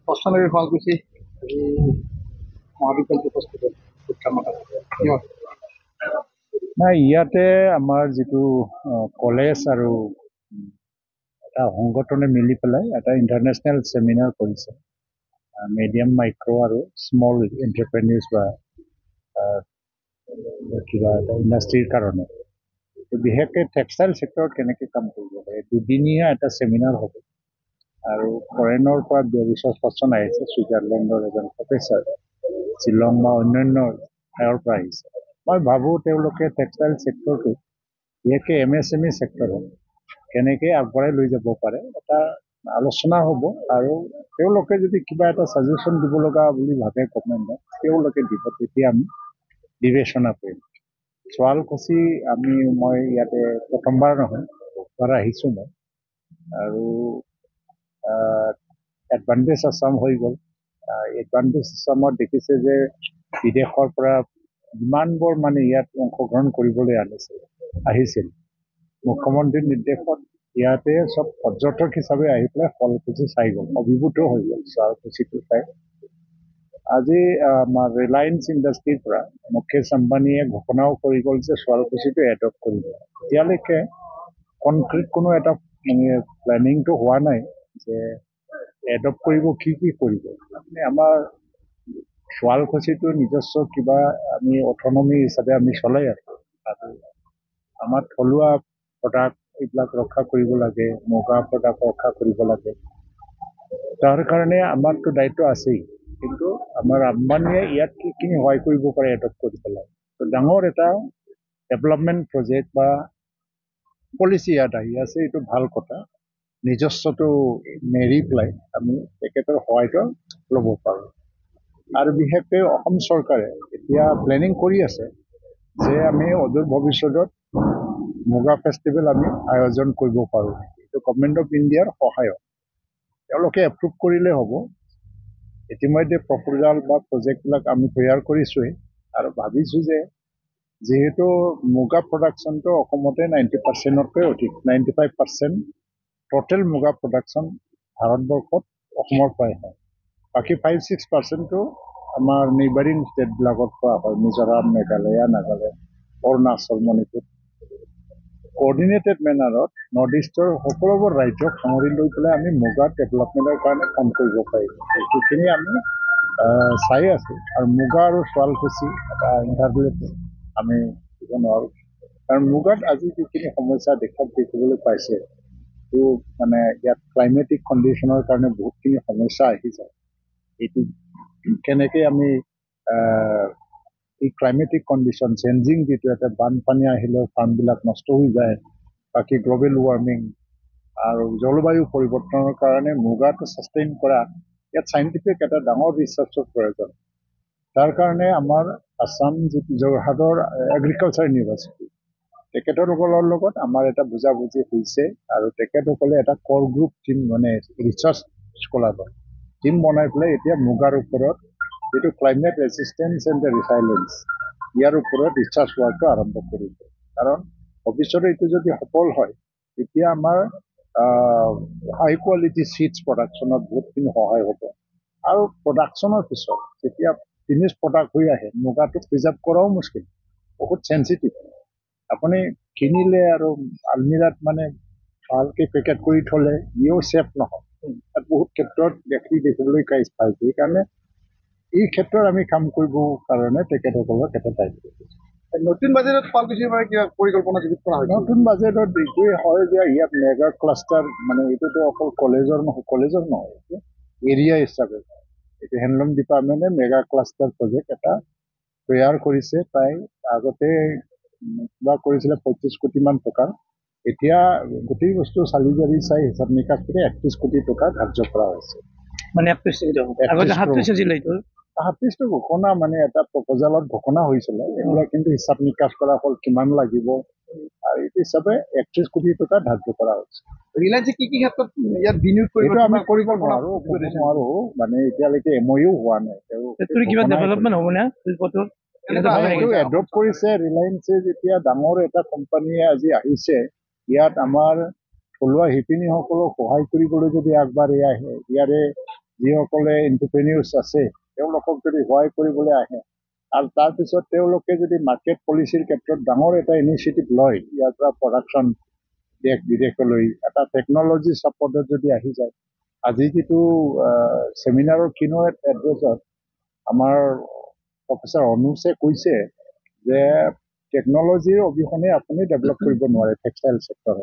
প্ৰশ্নলৈ শুৱালকুছি মহাবিদ্যালয়ত উপস্থিত নাই ইয়াতে আমাৰ যিটো কলেজ আৰু এটা সংগঠনে মিলি পেলাই এটা ইণ্টাৰনেশ্যনেল ছেমিনাৰ কৰিছে মিডিয়াম মাইক্ৰ' আৰু স্মল এণ্টাৰপ্ৰেনিউৰ্ছ বা কিবা এটা ইণ্ডাষ্ট্ৰীৰ কাৰণে বিশেষকৈ টেক্সটাইল ছেক্টৰত কেনেকৈ কাম কৰিব পাৰে দুদিনীয়া এটা ছেমিনাৰ হ'ব আৰু ফৰেনৰ পৰা ৰিচাৰ্চ পাৰ্চন আহিছে ছুইজাৰলেণ্ডৰ এজন প্ৰফেচাৰ শ্বিলং বা অন্যান্য ঠাইৰ পৰা আহিছে মই ভাবোঁ তেওঁলোকে টেক্সটাইল ছেক্টৰটো বিশেষকৈ MSME ছেক্টৰত কেনেকৈ আগবঢ়াই লৈ যাব পাৰে এটা আলোচনা হ'ব আৰু তেওঁলোকে যদি কিবা এটা ছাজেশ্যন দিব লগা বুলি ভাবে গভৰ্ণমেণ্টক তেওঁলোকে দিব তেতিয়া আমি বিবেচনা কৰিম শুৱালকুছি মই ইয়াতে প্ৰথমবাৰ নহয় বহুতবাৰ আহিছোঁ মই আৰু এডভান্টেজ আছাম হৈ গ'ল এডভান্টেজ আছামত দেখিছে যে বিদেশৰ পৰা যিমানবোৰ মানে ইয়াত অংশগ্ৰহণ কৰিবলৈ আহিছিল মুখ্যমন্ত্ৰীৰ নিৰ্দেশত ইয়াতে চব পৰ্যটক হিচাপে আহি পেলাই শুৱালকুছি চাই গ'ল অভিভূত হৈ গ'ল শুৱালকুছিটো চাই আজি আমাৰ ৰিলায়েন্স ইণ্ডাষ্ট্ৰীৰ পৰা মুকেশ আম্বানীয়ে ঘোষণাও কৰি গ'ল যে শুৱালকুছিটো এডপ্ট কৰিব এতিয়ালৈকে কনক্ৰিট কোনো এটা মানে প্লেনিংটো হোৱা নাই যে এডপ্ট কৰিব কি কৰিব আমাৰ শুৱালকুছিটো নিজস্ব কিবা আমি অট'নমি হিচাপে আমি চলাই আছোঁ আৰু আমাৰ থলুৱা প্ৰডাক্ট এইবিলাক ৰক্ষা কৰিব লাগে মুগা প্ৰডাক্ট ৰক্ষা কৰিব লাগে তাৰ কাৰণে আমাৰতো দায়িত্ব আছেই কিন্তু আমাৰ আম্বানীয়ে ইয়াত কি সহায় কৰিব পাৰে এডপ্ট কৰি পেলাই তো ডাঙৰ এটা ডেভেলপমেণ্ট প্ৰজেক্ট বা পলিচি ইয়াত আহি আছে এইটো ভাল কথা নিজস্বটো মেৰি পেলাই আমি তেখেতৰ সহায়টো ল'ব পাৰোঁ আৰু বিশেষকৈ অসম চৰকাৰে এতিয়া প্লেনিং কৰি আছে যে আমি অদূৰ ভৱিষ্যতত মুগা ফেষ্টিভেল আমি আয়োজন কৰিব পাৰোঁ এইটো গভৰ্ণমেণ্ট অফ ইণ্ডিয়াৰ সহায়ত তেওঁলোকে এপ্ৰুভ কৰিলে হ'ব ইতিমধ্যে প্ৰপ'জাল বা প্ৰজেক্টবিলাক আমি তৈয়াৰ কৰিছোঁৱেই আৰু ভাবিছোঁ যে যিহেতু মুগা প্ৰডাকশ্যনটো অসমতে 90%তকৈ অধিক 95% টোটেল মুগা প্ৰডাকশ্যন ভাৰতবৰ্ষত অসমৰ পৰাই হয় বাকী 5-6%টো আমাৰ নেইবাৰিং ষ্টেটবিলাকত পোৱা হয় মিজোৰাম মেঘালয় নাগালেণ্ড অৰুণাচল মণিপুৰ কোঅৰ্ডিনেটেড মেনাৰত নৰ্থ ইষ্টৰ সকলোবোৰ ৰাজ্যক সামৰি লৈ পেলাই আমি মুগা ডেভেলপমেণ্টৰ কাৰণে কাম কৰিব পাৰিম সেইখিনি আমি চাই আছোঁ আৰু মুগা আৰু শুৱালকুছি এটা ইণ্টাৰভিউত আমি দিব নোৱাৰোঁ কাৰণ মুগাত আজি যিখিনি সমস্যা দেখিবলৈ পাইছে তো মানে ইয়াত ক্লাইমেটিক কণ্ডিশ্যনৰ কাৰণে বহুতখিনি সমস্যা আহি যায় এইটো কেনেকৈ আমি এই ক্লাইমেটিক কণ্ডিশ্যন চেঞ্জিং যিটো এটা বানপানী আহিলেও ফাৰ্মবিলাক নষ্ট হৈ যায় বাকী গ্ল'বেল ৱাৰ্মিং আৰু জলবায়ু পৰিৱৰ্তনৰ কাৰণে মুগাটো ছাষ্টেইন কৰা ইয়াত চাইণ্টিফিক এটা ডাঙৰ ৰিচাৰ্চৰ প্ৰয়োজন তাৰ কাৰণে আমাৰ আছাম যিটো যোৰহাটৰ এগ্ৰিকালচাৰ ইউনিভাৰ্চিটি তেখেতসকলৰ লগত আমাৰ এটা বুজাবুজি হৈছে আৰু তেখেতসকলে এটা ক'ৰ গ্ৰুপ টীম মানে ৰিচাৰ্চ স্কলাৰৰ টীম বনাই পেলাই এতিয়া মুগাৰ ওপৰত যিটো ক্লাইমেট ৰেজিষ্টেঞ্চ এণ্ড ৰিচাইলেঞ্চ ইয়াৰ ওপৰত ৰিচাৰ্চ ৱাৰ্কটো আৰম্ভ কৰিব কাৰণ ভৱিষ্যতে এইটো যদি সফল হয় তেতিয়া আমাৰ হাই কোৱালিটি চিডছ প্ৰডাকশ্যনত বহুতখিনি সহায় হ'ব আৰু প্ৰডাকশ্যনৰ পিছত যেতিয়া ফিনিছ প্ৰডাক্ট হৈ আহে মুগাটো প্ৰিজাৰ্ভ কৰাও মুস্কিল বহুত চেঞ্চিটিভ আপুনি কিনিলে আৰু আলমিৰাত মানে ভালকৈ পেকেট কৰি থ'লে ইও ছেফ নহয় তাত বহুত ক্ষেত্ৰত দেখিবলৈ পাইছোঁ সেইকাৰণে এই ক্ষেত্ৰত আমি কাম কৰিবৰ কাৰণে তেখেতসকলক এটা দায়িত্ব নতুন বাজেটত শুৱালকুছিৰ পৰা কিবা পৰিকল্পনা যুগুত কৰা হয় নতুন বাজেটত এইটোৱে হয় যে ইয়াত মেগা ক্লাষ্টাৰ মানে এইটোতো অকল কলেজৰ নহয় এৰিয়া হিচাপে এইটো হেণ্ডলুম ডিপাৰ্টমেণ্টে মেগা ক্লাষ্টাৰ প্ৰজেক্ট এটা তৈয়াৰ কৰিছে প্ৰায় আগতে কিবা কৰিছিলে 25 কোটিমান টকা এতিয়া গোটেই বস্তু চালি জাৰি চাই হিচাপ নিকাচ কৰি 31 কোটি টকা ধাৰ্য কৰা হৈছে মানে 37টো ঘোষণা মানে এটা প্ৰপ'জালত ঘোষণা হৈছিলে এইবিলাক কিন্তু হিচাপ নিকাচ কৰা হ'ল কিমান লাগিব আৰু এইটো হিচাপে 31 কোটি টকা ধাৰ্য কৰা হৈছে ৰিলায়েন্সে কি ক্ষেত্ৰত ইয়াত বিনিয়োগ আমি কৰিব নোৱাৰোঁ মানে এতিয়ালৈকে MOU হোৱা নাই এডপ্ট কৰিছে ৰিলায়েন্সে যেতিয়া ডাঙৰ এটা কোম্পানীয়ে আজি আহিছে ইয়াত আমাৰ থলুৱা শিপিনীসকলক সহায় কৰিবলৈ যদি আগবাঢ়ি আহে ইয়াৰে যিসকলে এণ্টাৰপ্ৰেনিউৰ্ছ আছে তেওঁলোকক যদি সহায় কৰিবলৈ আহে আৰু তাৰপিছত তেওঁলোকে যদি মাৰ্কেট পলিচিৰ ক্ষেত্ৰত ডাঙৰ এটা ইনিচিয়েটিভ লয়, ইয়াৰ পৰা প্ৰডাকশ্যন দেশ বিদেশলৈ এটা টেকন'লজি ছাপৰ্টত যদি আহি যায়। আজি যিটো ছেমিনাৰৰ কিন'ট এড্ৰেছত আমাৰ প্ৰফেচাৰ অনুজে কৈছে যে টেকন'লজিৰ অবিহনে আপুনি ডেভেলপ কৰিব নোৱাৰে টেক্সটাইল ছেক্টৰত।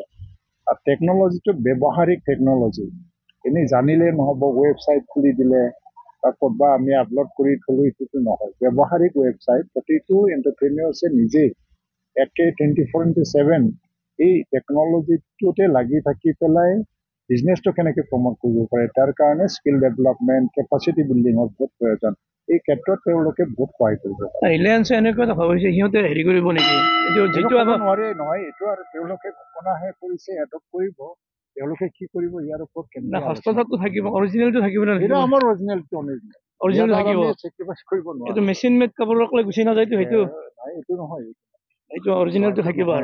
আৰু টেকন'লজিটো ব্যৱহাৰিক টেকন'লজি, এনেই জানিলে নহ'ব, ৱেবছাইট খুলি দিলে বা ক'ৰবাত আমি আপলোড কৰি থ'লোঁ সেইটোতো নহয়। ব্যৱহাৰিক ৱেবছাইট প্ৰতিটো এণ্টাৰপ্ৰেনিউৰ্ছে নিজেই একে 24/7 এই টেকন'লজিটোতে লাগি থাকি পেলাই বিজনেছটো কেনেকৈ প্ৰমোট কৰিব পাৰে তাৰ কাৰণে স্কিল ডেভেলপমেণ্ট, কেপাচিটি বিল্ডিঙৰ বহুত প্ৰয়োজন। এই ক্ষেত্ৰত তেওঁলোকে বহুত সহায় কৰিব। ৰিলায়েন্সে এনেকুৱা এটা ভাবিছে সিহঁতে হেৰি কৰিব নেকি, এইটো যিটো ক'ব আমাৰ নোৱাৰে নহয়, এইটো আৰু তেওঁলোকে ঘোষণাহে কৰিছে, এডপ্ট কৰিব। তেওঁলোকে কি কৰিব ইয়াৰ ওপৰত কেনেকৈ হস্ততাঁতটো থাকিব, অৰিজিনেলটো থাকিব নে এইটো আমাৰ অৰিজিনেলটো অৰিজিনেল থাকিব। চেক্ৰিফাইচ কৰিব নোৱাৰে। এইটো মেচিন মেড কাপোৰক লৈ গুচি নাযায়তো, সেইটো নাই, এইটো নহয়। এইটো অৰিজিনেলটো থাকিব আৰু